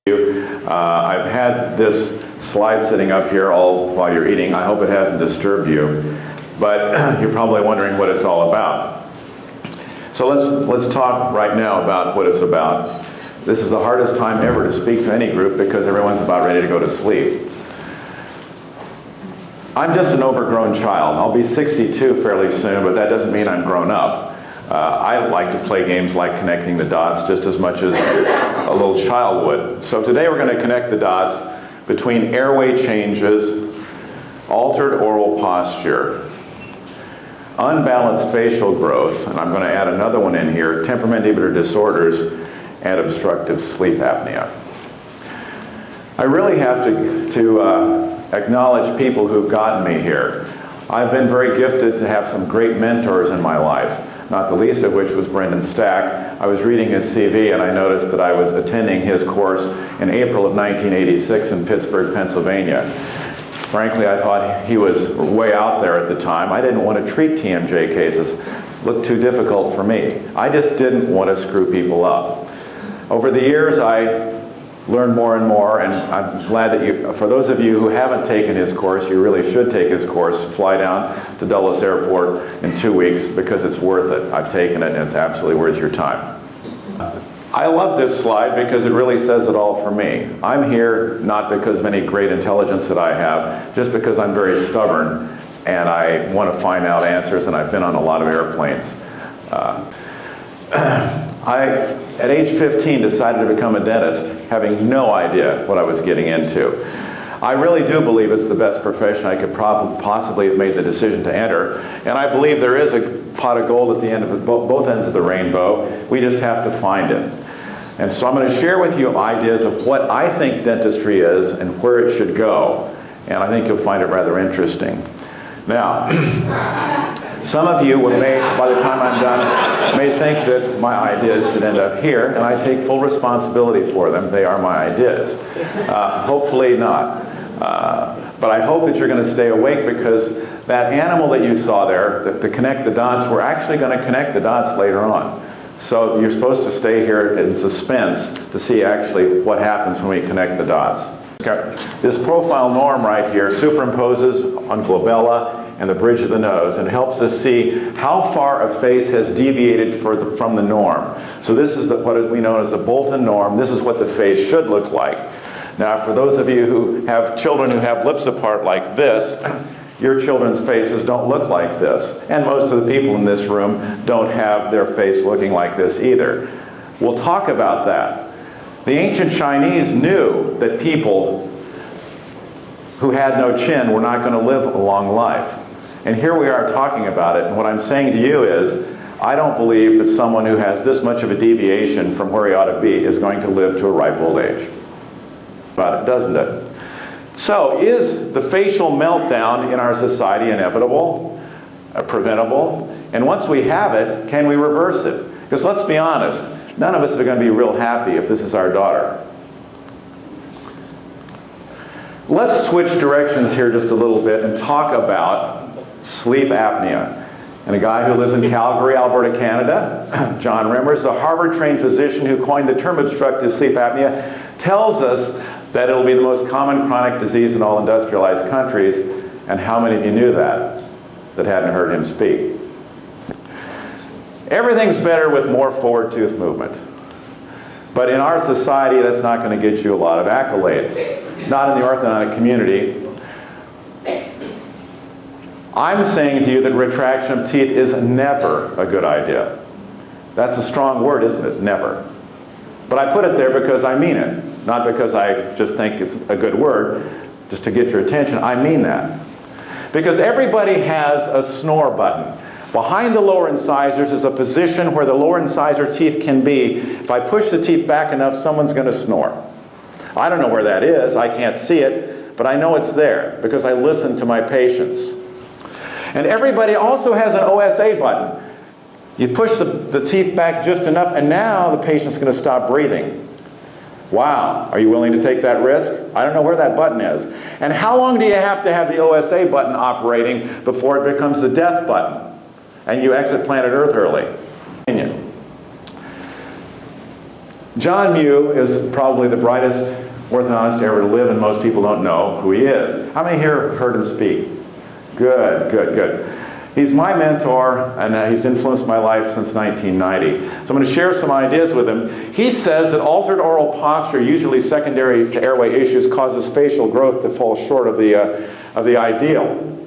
I've had this slide sitting up here all while you're eating. I hope it hasn't disturbed you, but you're probably wondering what it's all about. So let's talk right now about what it's about. This is the hardest time ever to speak to any group because everyone's about ready to go to sleep. I'm just an overgrown child. I'll be 62 fairly soon, but that doesn't mean I'm grown up. I like to play games like connecting the dots just as much as a little child would. So today we're going to connect the dots between airway changes, altered oral posture, unbalanced facial growth, and I'm going to add another one in here, temporomandibular disorders, and obstructive sleep apnea. I really have to acknowledge people who've gotten me here. I've been very gifted to have some great mentors in my life, not the least of which was Brendan Stack. I was reading his CV and I noticed that I was attending his course in April of 1986 in Pittsburgh, Pennsylvania. Frankly, I thought he was way out there at the time. I didn't want to treat TMJ cases. It looked too difficult for me. I just didn't want to screw people up. Over the years, I learned more and more, and I'm glad that for those of you who haven't taken his course, you really should take his course. Fly down to Dulles Airport in 2 weeks because it's worth it. I've taken it and it's absolutely worth your time. I love this slide because it really says it all for me. I'm here not because of any great intelligence that I have, just because I'm very stubborn and I want to find out answers, and I've been on a lot of airplanes. I, at age 15, decided to become a dentist, having no idea what I was getting into. I really do believe it's the best profession I could possibly have made the decision to enter, and I believe there is a pot of gold at the end of both ends of the rainbow. We just have to find it. And so I'm going to share with you ideas of what I think dentistry is and where it should go, and I think you'll find it rather interesting. Now, some of you may, by the time I'm done, may think that my ideas should end up here, and I take full responsibility for them. They are my ideas. Hopefully not. But I hope that you're going to stay awake, because that animal that you saw there, to connect the dots, we're actually going to connect the dots later on. So you're supposed to stay here in suspense to see actually what happens when we connect the dots. This profile norm right here superimposes on glabella and the bridge of the nose and helps us see how far a face has deviated from the norm. So this is what we know as the Bolton norm. This is what the face should look like. Now, for those of you who have children who have lips apart like this, your children's faces don't look like this. And most of the people in this room don't have their face looking like this either. We'll talk about that. The ancient Chinese knew that people who had no chin were not going to live a long life. And here we are talking about it, and what I'm saying to you is, I don't believe that someone who has this much of a deviation from where he ought to be is going to live to a ripe old age. About it, doesn't it? So, is the facial meltdown in our society inevitable, preventable? And once we have it, can we reverse it? Because let's be honest, none of us are going to be real happy if this is our daughter. Let's switch directions here just a little bit and talk about sleep apnea. And a guy who lives in Calgary, Alberta, Canada, John Rimmers, a Harvard-trained physician who coined the term obstructive sleep apnea, tells us that it'll be the most common chronic disease in all industrialized countries. And how many of you knew that hadn't heard him speak? Everything's better with more forward tooth movement. But in our society, that's not going to get you a lot of accolades. Not in the orthodontic community. I'm saying to you that retraction of teeth is never a good idea. That's a strong word, isn't it? Never. But I put it there because I mean it. Not because I just think it's a good word, just to get your attention. I mean that. Because everybody has a snore button. Behind the lower incisors is a position where the lower incisor teeth can be. If I push the teeth back enough, someone's going to snore. I don't know where that is. I can't see it. But I know it's there because I listen to my patients. And everybody also has an OSA button. You push the teeth back just enough, and now the patient's going to stop breathing. Wow, are you willing to take that risk? I don't know where that button is. And how long do you have to have the OSA button operating before it becomes the death button and you exit planet Earth early? John Mew is probably the brightest orthodontist ever to live, and most people don't know who he is. How many here have heard him speak? Good, good, good. He's my mentor, and he's influenced my life since 1990. So I'm going to share some ideas with him. He says that altered oral posture, usually secondary to airway issues, causes facial growth to fall short of the ideal.